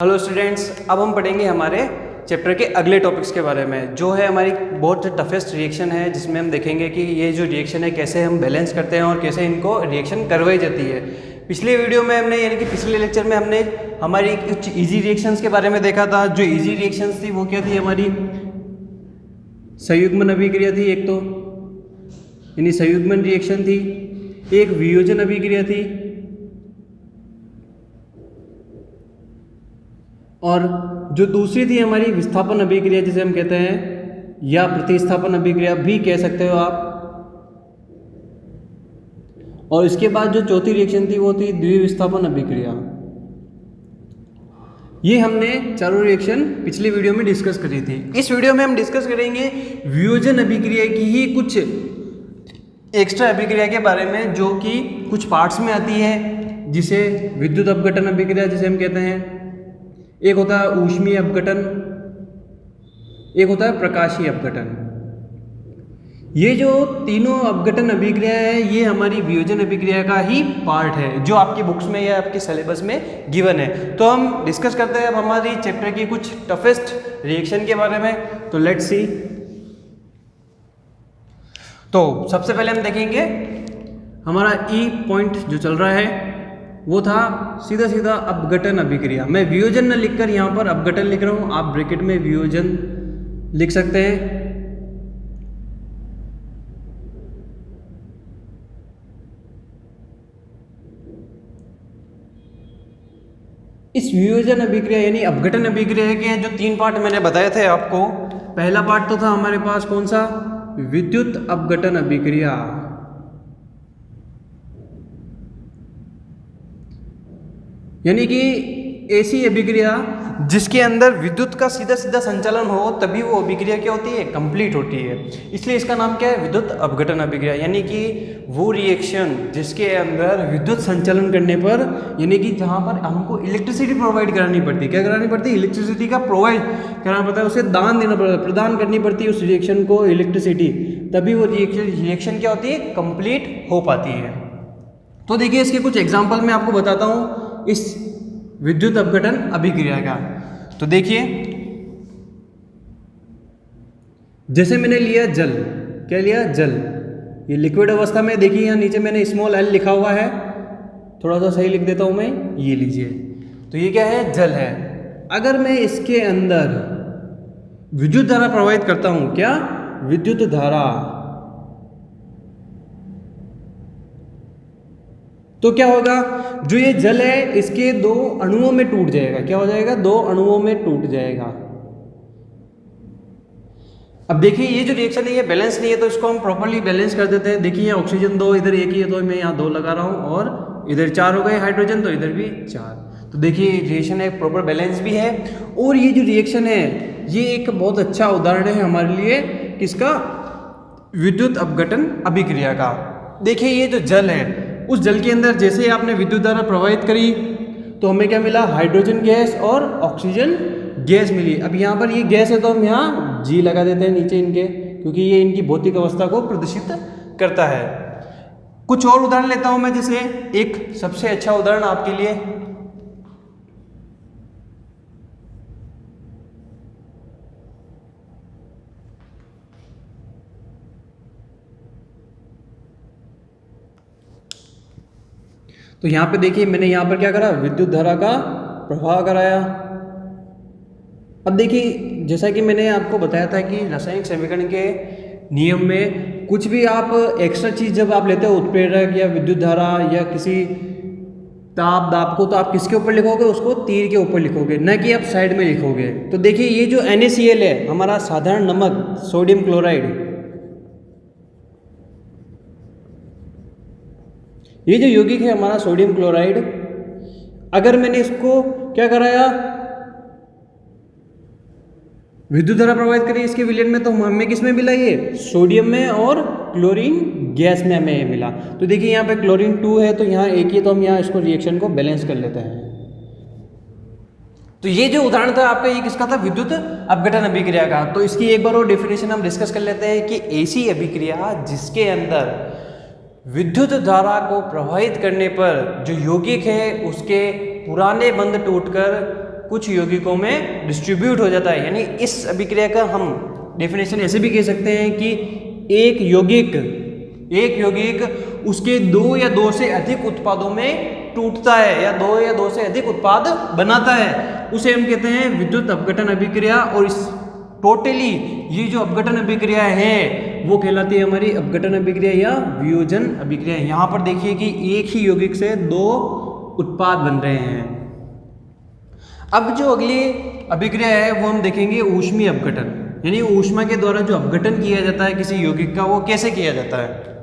Hello students, अब हम पढ़ेंगे हमारे चैप्टर के अगले टॉपिक्स के बारे में, जो है हमारी बहुत टफेस्ट रिएक्शन है, जिसमें हम देखेंगे कि ये जो रिएक्शन है कैसे हम बैलेंस करते हैं और कैसे इनको रिएक्शन करवाई जाती है। पिछले वीडियो में हमने यानी कि पिछले लेक्चर में हमने हमारी कुछ इजी रिएक्शंस के बारे में देखा था। जो इजी रिएक्शंस थी वो क्या थी, हमारी संयुग्मन अभिक्रिया थी एक तो, यानी संयुग्मन रिएक्शन थी, एक वियोजन अभिक्रिया थी और जो दूसरी थी हमारी विस्थापन अभिक्रिया, जिसे हम कहते हैं, या प्रतिस्थापन अभिक्रिया भी कह सकते हो आप। और इसके बाद जो चौथी रिएक्शन थी वो थी द्विविस्थापन अभिक्रिया। ये हमने चारों रिएक्शन पिछली वीडियो में डिस्कस करी थी। इस वीडियो में हम डिस्कस करेंगे वियोजन अभिक्रिया की ही कुछ एक्स्ट्रा अभिक्रिया के बारे में, जो कि कुछ पार्ट्स में आती है, जिसे विद्युत अपघटन अभिक्रिया जिसे हम कहते हैं, एक होता है ऊष्मीय अपघटन, एक होता है प्रकाशीय अपघटन। ये जो तीनों अपघटन अभिक्रिया है ये हमारी वियोजन अभिक्रिया का ही पार्ट है, जो आपकी बुक्स में या आपके सिलेबस में गिवन है। तो हम डिस्कस करते हैं अब हमारी चैप्टर की कुछ टफेस्ट रिएक्शन के बारे में। तो लेट्स सी। तो सबसे पहले हम देखेंगे हमारा ई पॉइंट जो चल रहा है वो था सीधा सीधा अपघटन अभिक्रिया। मैं वियोजन न लिखकर यहाँ पर अपघटन लिख रहा हूँ, आप ब्रैकेट में वियोजन लिख सकते हैं। इस वियोजन अभिक्रिया यानी अपघटन अभिक्रिया के जो तीन पार्ट मैंने बताए थे आपको। पहला पार्ट तो था हमारे पास कौन सा, विद्युत अपघटन अभिक्रिया, यानी कि ऐसी अभिक्रिया जिसके अंदर विद्युत का सीधा सीधा संचालन हो, तभी वो अभिक्रिया क्या होती है, कंप्लीट होती है। इसलिए इसका नाम क्या है, विद्युत अपघटन अभिक्रिया। यानी कि वो रिएक्शन जिसके अंदर विद्युत संचालन करने पर, यानी कि जहाँ पर हमको इलेक्ट्रिसिटी प्रोवाइड करानी पड़ती है, क्या करानी पड़ती है, इलेक्ट्रिसिटी का प्रोवाइड कराना पड़ता है, उसे दान देना पड़ता है, प्रदान करनी पड़ती है उस रिएक्शन को इलेक्ट्रिसिटी, तभी वो रिएक्शन क्या होती है, कंप्लीट हो पाती है। तो देखिए इसके कुछ एग्जाम्पल मैं आपको बताता हूँ इस विद्युत अपघटन अभिक्रिया का। तो देखिए जैसे मैंने लिया जल, क्या लिया, जल, ये लिक्विड अवस्था में, देखिए यहाँ नीचे मैंने स्मॉल एल लिखा हुआ है, थोड़ा सा सही लिख देता हूँ मैं, ये लीजिए। तो ये क्या है, जल है। अगर मैं इसके अंदर विद्युत धारा प्रवाहित करता हूँ, क्या, विद्युत धारा, तो क्या होगा, जो ये जल है इसके दो अणुओं में टूट जाएगा। क्या हो जाएगा, दो अणुओं में टूट जाएगा। अब देखिए ये जो रिएक्शन है ये बैलेंस नहीं है, तो इसको हम प्रॉपर्ली बैलेंस कर देते हैं। देखिए ऑक्सीजन दो, इधर एक ही है, तो मैं यहाँ दो लगा रहा हूँ, और इधर चार हो गए हाइड्रोजन, तो इधर भी चार। तो देखिए रिएक्शन एक प्रॉपर बैलेंस भी है। और ये जो रिएक्शन है ये एक बहुत अच्छा उदाहरण है हमारे लिए, किसका, विद्युत अपघटन अभिक्रिया का। देखिए ये जो जल है, उस जल के अंदर जैसे ही आपने विद्युत धारा प्रवाहित करी तो हमें क्या मिला, हाइड्रोजन गैस और ऑक्सीजन गैस मिली। अब यहाँ पर ये गैस है तो हम यहाँ जी लगा देते हैं नीचे इनके, क्योंकि ये इनकी भौतिक अवस्था को प्रदर्शित करता है। कुछ और उदाहरण लेता हूँ मैं, जैसे एक सबसे अच्छा उदाहरण आपके लिए, तो यहाँ पे देखिए मैंने यहाँ पर क्या करा, विद्युत धारा का प्रवाह कराया। अब देखिए जैसा कि मैंने आपको बताया था कि रासायनिक समीकरण के नियम में कुछ भी आप एक्स्ट्रा चीज़ जब आप लेते हो, उत्प्रेरक या विद्युत धारा या किसी ताप दाब को, तो आप किसके ऊपर लिखोगे, उसको तीर के ऊपर लिखोगे, न कि आप साइड में लिखोगे। तो देखिए ये जो NaCl है, हमारा साधारण नमक, सोडियम क्लोराइड, ये जो यौगिक है हमारा सोडियम क्लोराइड, अगर मैंने इसको क्या कराया, विद्युत धारा प्रवाहित करी इसके विलयन में, तो हमें किस में मिला, ये सोडियम में और क्लोरीन गैस में हमें ये मिला। तो देखिए यहाँ पे क्लोरीन 2 है, तो यहाँ एक ही, तो हम यहाँ इसको रिएक्शन को बैलेंस कर लेते हैं। तो ये जो उदाहरण था आपका, ये किसका था, विद्युत अपघटन अभिक्रिया का। तो इसकी एक बार और डेफिनेशन हम डिस्कस कर लेते हैं कि ऐसी अभिक्रिया जिसके अंदर विद्युत धारा को प्रवाहित करने पर जो यौगिक है उसके पुराने बंध टूटकर कुछ यौगिकों में डिस्ट्रीब्यूट हो जाता है। यानी इस अभिक्रिया का हम डेफिनेशन ऐसे भी कह सकते हैं कि एक यौगिक उसके 2 या 2 से अधिक उत्पादों में टूटता है या 2 या 2 से अधिक उत्पाद बनाता है, उसे हम कहते हैं विद्युत अपघटन अभिक्रिया। और इस टोटली ये जो अपघटन अभिक्रिया है वो कहलाती है हमारी अपघटन अभिक्रिया या वियोजन अभिक्रिया। यहाँ पर देखिए कि एक ही यौगिक से 2 उत्पाद बन रहे हैं। अब जो अगली अभिक्रिया है वो हम देखेंगे ऊष्मीय अपघटन, यानी ऊष्मा के द्वारा जो अपघटन किया जाता है किसी यौगिक का, वो कैसे किया जाता है।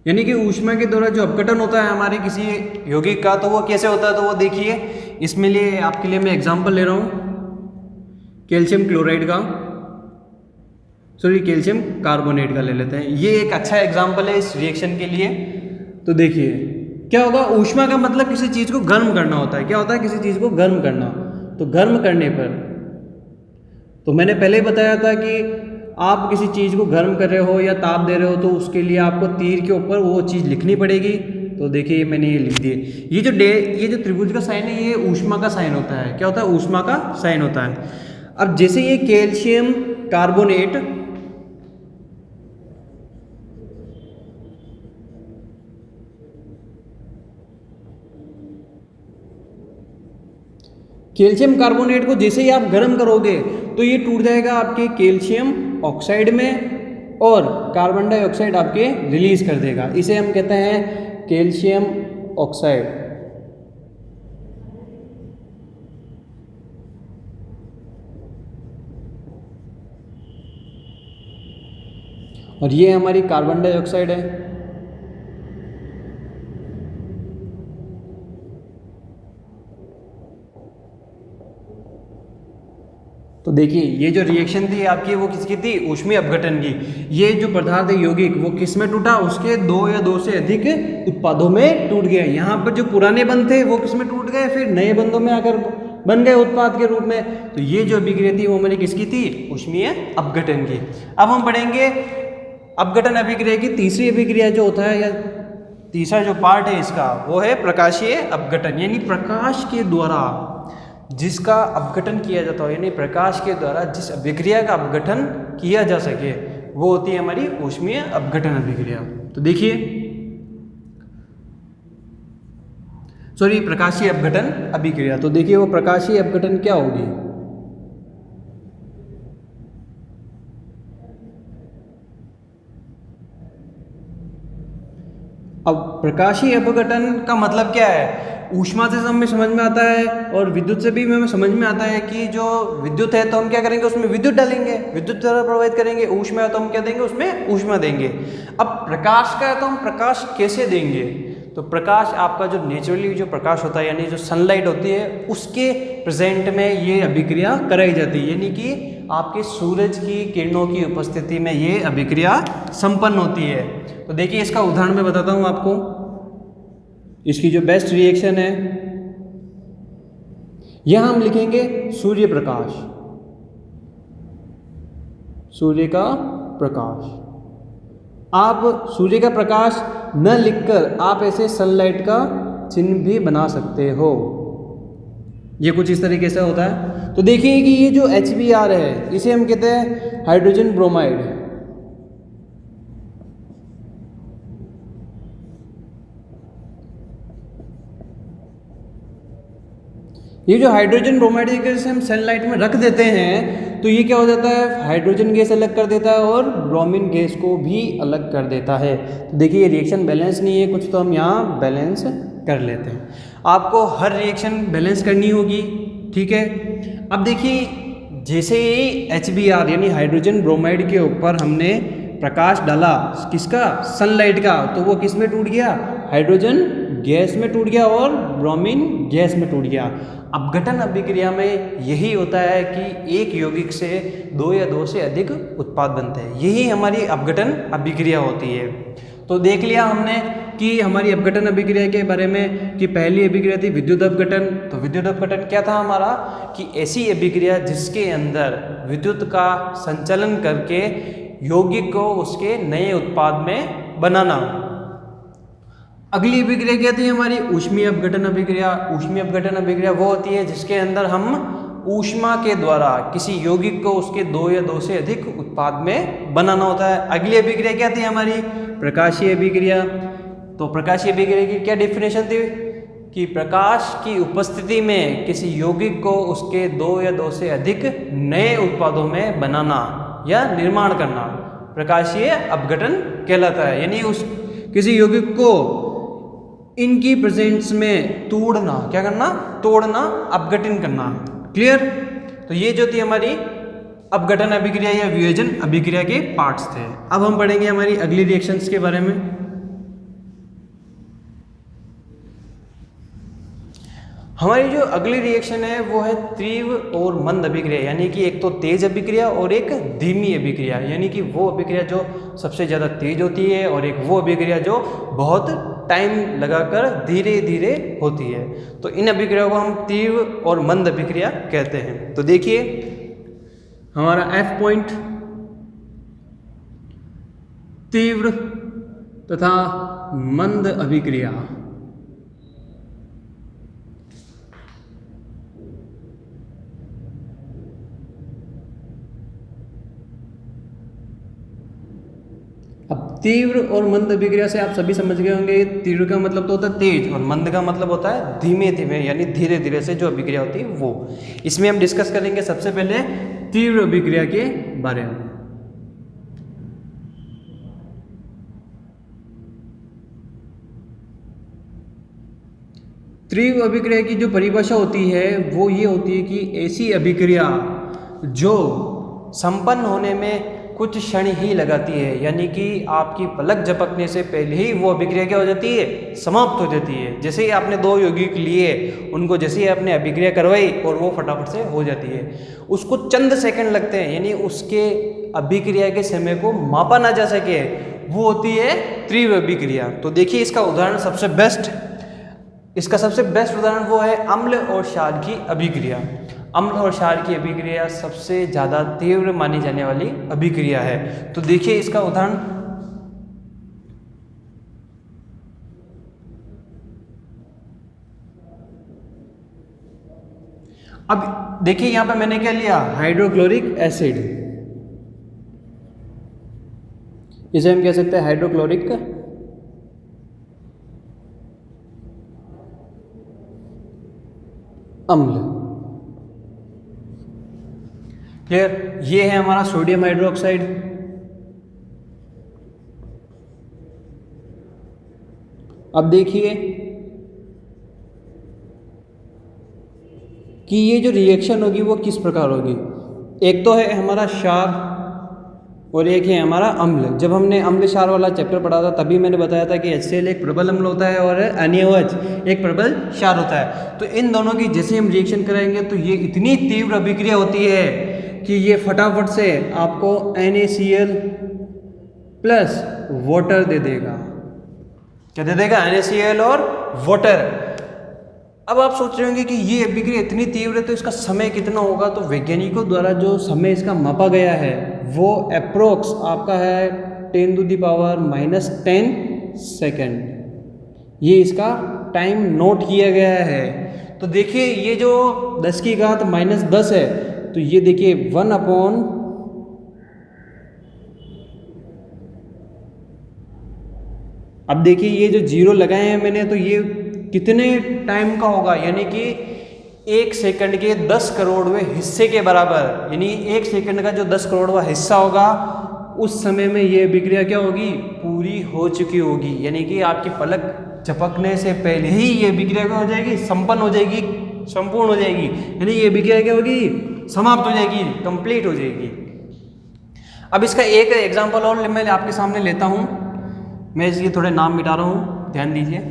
यानी कि ऊष्मा के द्वारा जो अपघटन होता है हमारे किसी यौगिक का, तो वो कैसे होता है, तो वो देखिए इसमें लिए आपके लिए मैं एग्जांपल ले रहा हूँ कैल्शियम क्लोराइड का, सॉरी कैल्शियम कार्बोनेट का ले लेते हैं। ये एक अच्छा एग्जांपल है इस रिएक्शन के लिए। तो देखिए क्या होगा, ऊष्मा का मतलब किसी चीज़ को गर्म करना होता है। क्या होता है, किसी चीज़ को गर्म करना। तो गर्म करने पर, तो मैंने पहले ही बताया था कि आप किसी चीज़ को गर्म कर रहे हो या ताप दे रहे हो तो उसके लिए आपको तीर के ऊपर वो चीज़ लिखनी पड़ेगी। तो देखिए मैंने ये लिख दिए। ये जो त्रिभुज का साइन है ये ऊष्मा का साइन होता है। क्या होता है, ऊष्मा का साइन होता है। अब जैसे ये कैल्शियम कार्बोनेट, कैल्शियम कार्बोनेट को जैसे ही आप गर्म करोगे तो ये टूट जाएगा आपके कैल्शियम ऑक्साइड में और कार्बन डाइऑक्साइड आपके रिलीज कर देगा। इसे हम कहते हैं कैल्शियम ऑक्साइड। और ये हमारी कार्बन डाइऑक्साइड है। तो देखिए ये जो रिएक्शन थी आपकी वो किसकी थी, ऊष्मीय अपघटन की। ये जो पदार्थ है यौगिक वो किस में टूटा, उसके 2 या 2 से अधिक उत्पादों में टूट गया। यहाँ पर जो पुराने बंध थे वो किस में टूट गए, फिर नए बंधों में आकर बन गए उत्पाद के रूप में। तो ये जो अभिक्रिया थी वो हमारी किसकी थी, ऊष्मीय अपघटन की। अब हम पढ़ेंगे अपघटन अभिक्रिया की तीसरी अभिक्रिया जो होता है या तीसरा जो पार्ट है इसका, वो है प्रकाशीय अपघटन। यानी प्रकाश के द्वारा जिसका अपघटन किया जाता हो, यानी प्रकाश के द्वारा जिस अभिक्रिया का अपघटन किया जा सके वो होती है हमारी ऊष्मीय अपघटन अभिक्रिया। तो देखिए, सॉरी प्रकाशीय अपघटन अभिक्रिया। तो देखिए वो प्रकाशीय अपघटन क्या होगी। अब प्रकाशीय अपघटन का मतलब क्या है, ऊष्मा से हमें समझ में आता है और विद्युत से भी हमें समझ में आता है कि जो विद्युत है तो हम क्या करेंगे, उसमें विद्युत डालेंगे, विद्युत तरह प्रवाहित करेंगे। ऊष्मा है तो हम क्या देंगे, उसमें ऊष्मा देंगे। अब प्रकाश का है तो हम प्रकाश कैसे देंगे, तो प्रकाश आपका जो नेचुरली जो प्रकाश होता है यानी जो सनलाइट होती है उसके प्रेजेंट में ये अभिक्रिया कराई जाती है। यानी कि आपके सूरज की किरणों की उपस्थिति में ये अभिक्रिया संपन्न होती है। तो देखिए इसका उदाहरण मैं बताता हूँ आपको। इसकी जो बेस्ट रिएक्शन है, यहां हम लिखेंगे सूर्य प्रकाश, सूर्य का प्रकाश। आप सूर्य का प्रकाश न लिखकर आप ऐसे सनलाइट का चिन्ह भी बना सकते हो। ये कुछ इस तरीके से होता है। तो देखिए कि ये जो HBr है इसे हम कहते हैं हाइड्रोजन ब्रोमाइड। ये जो हाइड्रोजन ब्रोमाइड से हम सनलाइट में रख देते हैं तो ये क्या हो जाता है, हाइड्रोजन गैस अलग कर देता है और ब्रोमीन गैस को भी अलग कर देता है। तो देखिए ये रिएक्शन बैलेंस नहीं है, कुछ तो हम यहाँ बैलेंस कर लेते हैं। आपको हर रिएक्शन बैलेंस करनी होगी, ठीक है। अब देखिए जैसे ही HBr यानी हाइड्रोजन ब्रोमाइड के ऊपर हमने प्रकाश डाला, किसका, सनलाइट का, तो वो किस में टूट गया, हाइड्रोजन गैस में टूट गया और ब्रोमीन गैस में टूट गया। अपघटन अभिक्रिया में यही होता है कि एक यौगिक से 2 या 2 से अधिक उत्पाद बनते हैं। यही हमारी अपघटन अभिक्रिया होती है। तो देख लिया हमने कि हमारी अपघटन अभिक्रिया के बारे में कि पहली अभिक्रिया थी विद्युत अपघटन। तो विद्युत अपघटन क्या था हमारा कि ऐसी अभिक्रिया जिसके अंदर विद्युत का संचलन करके यौगिक को उसके नए उत्पाद में बनाना। अगली अभिक्रिया क्या थी हमारी ऊष्मीय अपघटन अभिक्रिया। ऊष्मीय अपघटन अभिक्रिया वो होती है जिसके अंदर हम ऊष्मा के द्वारा किसी यौगिक को उसके दो या दो से अधिक उत्पाद में बनाना होता है। अगली अभिक्रिया क्या थी हमारी प्रकाशीय अभिक्रिया। तो प्रकाशीय अभिक्रिया की क्या डेफिनेशन थी कि प्रकाश की उपस्थिति में किसी यौगिक को उसके दो या दो से अधिक नए उत्पादों में बनाना या निर्माण करना प्रकाशीय अपघटन कहलाता है। यानी उस किसी यौगिक को इनकी प्रेजेंस में तोड़ना, क्या करना, तोड़ना, अपघटन करना। क्लियर। तो ये जो थी हमारी अपघटन अभिक्रिया या वियोजन अभिक्रिया के पार्ट्स थे। अब हम पढ़ेंगे हमारी अगली रिएक्शंस के बारे में। हमारी जो अगली रिएक्शन है वो है तीव्र और मंद अभिक्रिया, यानी कि एक तो तेज अभिक्रिया और एक धीमी अभिक्रिया। यानी कि वो अभिक्रिया जो सबसे ज़्यादा तेज होती है और एक वो अभिक्रिया जो बहुत टाइम लगाकर धीरे धीरे होती है। तो इन अभिक्रियाओं को हम तीव्र और मंद अभिक्रिया कहते हैं। तो देखिए हमारा F पॉइंट तीव्र तथा मंद अभिक्रिया। अब तीव्र और मंद अभिक्रिया से आप सभी समझ गए होंगे। तीव्र का मतलब तो होता है तेज और मंद का मतलब होता है धीमे धीमे, यानी धीरे धीरे से जो अभिक्रिया होती है वो। इसमें हम डिस्कस करेंगे सबसे पहले तीव्र अभिक्रिया के बारे में। तीव्र अभिक्रिया की जो परिभाषा होती है वो ये होती है कि ऐसी अभिक्रिया जो संपन्न होने में कुछ क्षण ही लगाती है, यानी कि आपकी पलक झपकने से पहले ही वो अभिक्रिया क्या हो जाती है, समाप्त हो जाती है। जैसे ही आपने दो यौगिक लिए, उनको जैसे ही आपने अभिक्रिया करवाई और वो फटाफट से हो जाती है। उसको चंद सेकंड लगते हैं, यानी उसके अभिक्रिया के समय को मापा ना जा सके, वो होती है तीव्र अभिक्रिया। तो देखिए इसका उदाहरण सबसे बेस्ट उदाहरण वो है अम्ल और क्षार की अभिक्रिया। अम्ल और क्षार की अभिक्रिया सबसे ज़्यादा तीव्र मानी जाने वाली अभिक्रिया है। तो देखिए इसका उदाहरण, अब देखिए यहां पे मैंने क्या लिया, हाइड्रोक्लोरिक एसिड। इसे हम कह सकते हैं हाइड्रोक्लोरिक अम्ल। क्लियर। ये है हमारा सोडियम हाइड्रोक्साइड। अब देखिए कि ये जो रिएक्शन होगी वो किस प्रकार होगी। एक तो है हमारा क्षार और एक है हमारा अम्ल। जब हमने अम्ल क्षार वाला चैप्टर पढ़ा था तभी मैंने बताया था कि HCl एक प्रबल अम्ल होता है और NaOH एक प्रबल क्षार होता है। तो इन दोनों की जैसे हम रिएक्शन कराएंगे तो ये इतनी तीव्र अभिक्रिया होती है कि ये फटाफट से आपको NaCl प्लस वाटर दे देगा। क्या दे देगा? NaCl और वाटर। अब आप सोच रहे होंगे कि ये अभिक्रिया इतनी तीव्र है तो इसका समय कितना होगा। तो वैज्ञानिकों द्वारा जो समय इसका मापा गया है वो अप्रोक्स आपका है 10⁻⁻10 सेकेंड। ये इसका टाइम नोट किया गया है। तो देखिए ये जो 10⁻⁻10 है, तो ये देखिए 1/, अब देखिए ये जो जीरो लगाए हैं मैंने, तो ये कितने टाइम का होगा, यानी कि 1 सेकंड के 10 करोड़वें हिस्से के बराबर। यानी 1 सेकंड का जो 10 करोड़वां हिस्सा होगा उस समय में ये अभिक्रिया क्या होगी, पूरी हो चुकी होगी। यानी कि आपकी पलक झपकने से पहले ही ये अभिक्रिया क्या हो जाएगी, संपन्न हो जाएगी, संपूर्ण हो जाएगी। यानी ये अभिक्रिया क्या होगी, समाप्त हो जाएगी, कंप्लीट हो जाएगी। अब इसका एक एग्जाम्पल और मैं आपके सामने लेता हूँ। मैं इसके थोड़े नाम मिटा रहा हूँ, ध्यान दीजिए।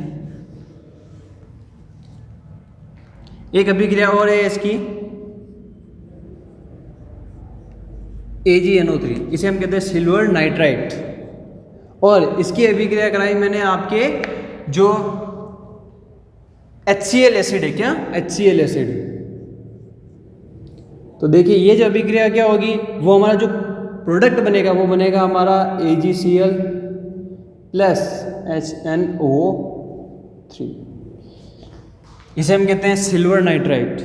एक अभिक्रिया और है इसकी AgNO3, इसे हम कहते हैं सिल्वर नाइट्राइट। और इसकी अभिक्रिया कराई मैंने आपके जो HCl एसिड है, क्या HCl एसिड। तो देखिए ये जो अभिक्रिया क्या होगी, वो हमारा जो प्रोडक्ट बनेगा वो बनेगा हमारा AgCl प्लस HNO3, इसे हम कहते हैं सिल्वर नाइट्राइट।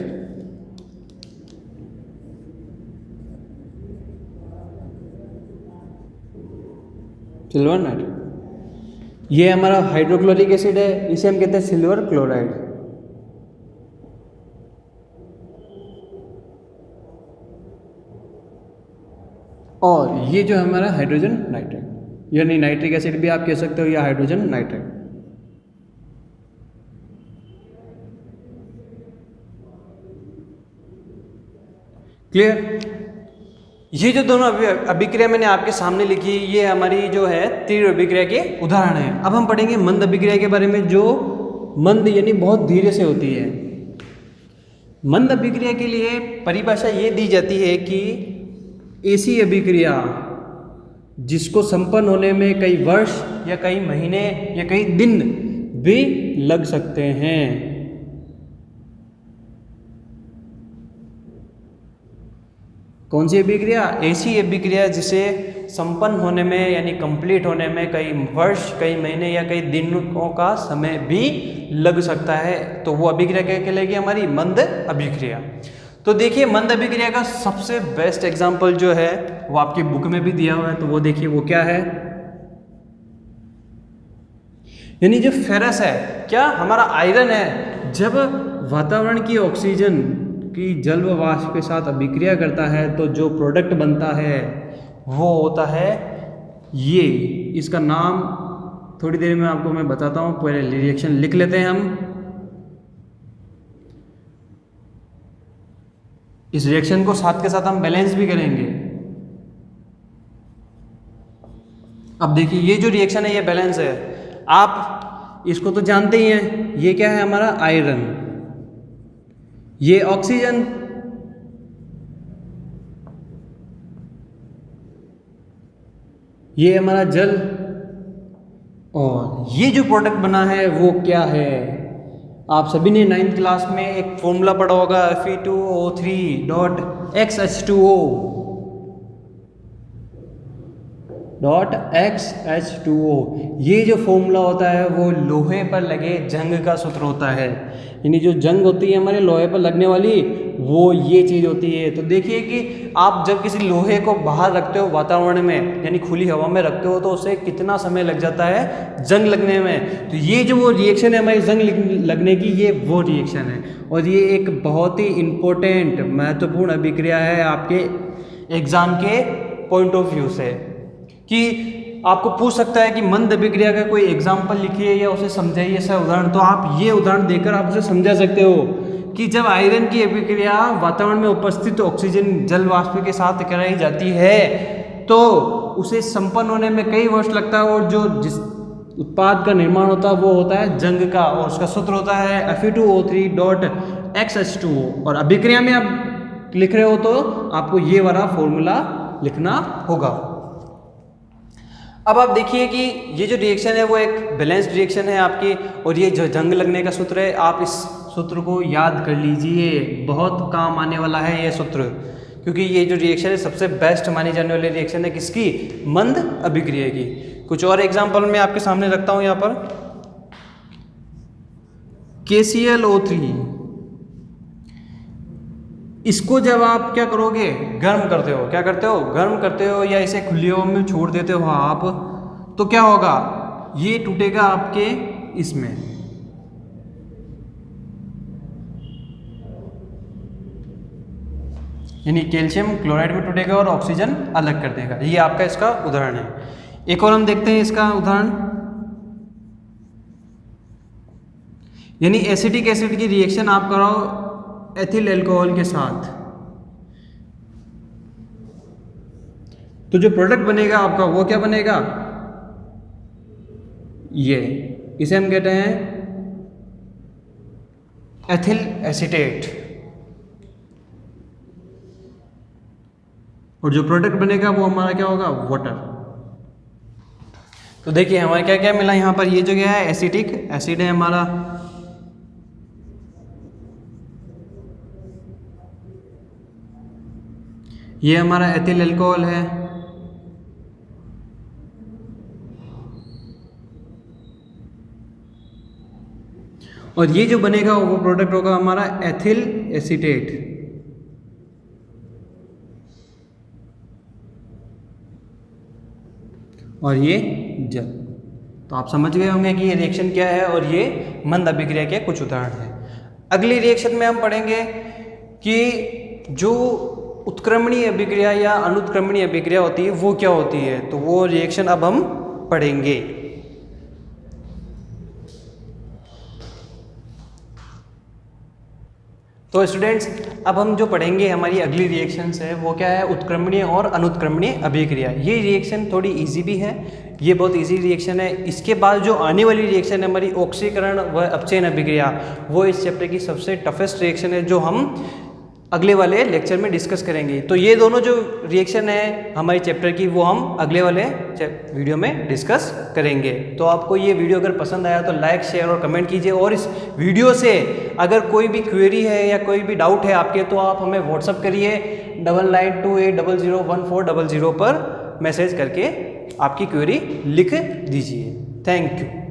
सिल्वर नाइट्राइट, ये हमारा हाइड्रोक्लोरिक एसिड है, इसे हम कहते हैं सिल्वर क्लोराइड। और ये जो हमारा हाइड्रोजन नाइट्राइड, यानी नाइट्रिक एसिड भी आप कह सकते हो या हाइड्रोजन नाइट्राइड। क्लियर। ये जो दोनों अभिक्रिया मैंने आपके सामने लिखी, ये हमारी जो है तीव्र अभिक्रिया के उदाहरण है। अब हम पढ़ेंगे मंद अभिक्रिया के बारे में, जो मंद यानी बहुत धीरे से होती है। मंद अभिक्रिया के लिए परिभाषा ये दी जाती है कि ऐसी अभिक्रिया जिसको संपन्न होने में कई वर्ष या कई महीने या कई दिन भी लग सकते हैं। कौन सी अभिक्रिया? ऐसी अभिक्रिया जिसे संपन्न होने में यानी कंप्लीट होने में कई वर्ष, कई महीने या कई दिनों का समय भी लग सकता है, तो वो अभिक्रिया क्या कहलाएगी? हमारी मंद अभिक्रिया। तो देखिए मंद अभिक्रिया का सबसे बेस्ट एग्जाम्पल जो है वो आपकी बुक में भी दिया हुआ है, तो वो देखिए वो क्या है, यानी जो फेरस है, क्या हमारा आयरन है, जब वातावरण की ऑक्सीजन की जल व वाष्प के साथ अभिक्रिया करता है तो जो प्रोडक्ट बनता है वो होता है ये, इसका नाम थोड़ी देर में आपको मैं बताता हूँ, पहले रिएक्शन लिख लेते हैं हम। इस रिएक्शन को साथ के साथ हम बैलेंस भी करेंगे। अब देखिए ये जो रिएक्शन है ये बैलेंस है, आप इसको तो जानते ही हैं, ये क्या है हमारा आयरन, ये ऑक्सीजन, ये हमारा जल, और ये जो प्रोडक्ट बना है वो क्या है? आप सभी ने 9th क्लास में एक फॉर्मूला पढ़ा होगा, Fe2O3.XH2O। ये जो फॉर्मूला होता है वो लोहे पर लगे जंग का सूत्र होता है, यानी जो जंग होती है हमारे लोहे पर लगने वाली, वो ये चीज़ होती है। तो देखिए कि आप जब किसी लोहे को बाहर रखते हो वातावरण में यानी खुली हवा में रखते हो तो उसे कितना समय लग जाता है जंग लगने में। तो ये जो वो रिएक्शन है हमारी जंग लगने की, ये वो रिएक्शन है, और ये एक बहुत ही इम्पोर्टेंट महत्वपूर्ण अभिक्रिया है आपके एग्जाम के पॉइंट ऑफ व्यू से, कि आपको पूछ सकता है कि मंद अभिक्रिया का कोई एग्जाम्पल लिखिए या उसे समझाइए ऐसा उदाहरण, तो आप ये उदाहरण देकर आप उसे समझा सकते हो कि जब आयरन की अभिक्रिया वातावरण में उपस्थित ऑक्सीजन जल वाष्प के साथ कराई जाती है तो उसे संपन्न होने में कई वर्ष लगता है, और जो जिस उत्पाद का निर्माण होता है वो होता है जंग का, और उसका सूत्र होता है Fe2O3.XH2O। और अभिक्रिया में आप लिख रहे हो तो आपको ये वाला फॉर्मूला लिखना होगा। अब आप देखिए कि ये जो रिएक्शन है वो एक बैलेंस्ड रिएक्शन है आपकी, और ये जो जंग लगने का सूत्र है आप इस सूत्र को याद कर लीजिए, बहुत काम आने वाला है ये सूत्र, क्योंकि ये जो रिएक्शन है सबसे बेस्ट मानी जाने वाली रिएक्शन है किसकी? मंद अभिक्रिया की। कुछ और एग्जांपल मैं आपके सामने रखता हूँ यहाँ पर, KClO3, इसको जब आप क्या करोगे? गर्म करते हो, क्या करते हो? गर्म करते हो, या इसे खुली हवा में छोड़ देते हो आप, तो क्या होगा? ये टूटेगा आपके इसमें, यानी कैल्शियम क्लोराइड में टूटेगा और ऑक्सीजन अलग कर देगा। ये आपका इसका उदाहरण है। एक और हम देखते हैं इसका उदाहरण, यानी एसिटिक एसिड की रिएक्शन आप कराओ एथिल अल्कोहल के साथ, तो जो प्रोडक्ट बनेगा आपका वो क्या बनेगा? ये, इसे हम कहते हैं एथिल एसीटेट, और जो प्रोडक्ट बनेगा वो हमारा क्या होगा? वाटर। तो देखिए हमारे क्या क्या मिला यहाँ पर, ये जो क्या है एसिटिक एसिड है हमारा, ये हमारा एथिल अल्कोहल है, और ये जो बनेगा वो प्रोडक्ट होगा हमारा एथिल एसीटेट। और ये जल। तो आप समझ गए होंगे कि ये रिएक्शन क्या है और ये मंद अभिक्रिया के कुछ उदाहरण हैं। अगली रिएक्शन में हम पढ़ेंगे कि जो उत्क्रमणीय अभिक्रिया या अनुत्क्रमणीय अभिक्रिया होती है वो क्या होती है, तो वो रिएक्शन अब हम पढ़ेंगे। तो स्टूडेंट्स अब हम जो पढ़ेंगे हमारी अगली रिएक्शंस है वो क्या है, उत्क्रमणीय और अनुत्क्रमणीय अभिक्रिया। ये रिएक्शन थोड़ी इजी भी है, ये बहुत इजी रिएक्शन है। इसके बाद जो आने वाली रिएक्शन है हमारी ऑक्सीकरण व अपचयन अभिक्रिया, वो इस चैप्टर की सबसे टफेस्ट रिएक्शन है जो हम अगले वाले लेक्चर में डिस्कस करेंगे। तो ये दोनों जो रिएक्शन है हमारी चैप्टर की वो हम अगले वाले वीडियो में डिस्कस करेंगे। तो आपको ये वीडियो अगर पसंद आया तो लाइक शेयर और कमेंट कीजिए, और इस वीडियो से अगर कोई भी क्वेरी है या कोई भी डाउट है आपके तो आप हमें व्हाट्सअप करिए 9928001400 पर मैसेज करके आपकी क्वेरी लिख दीजिए। Thank you.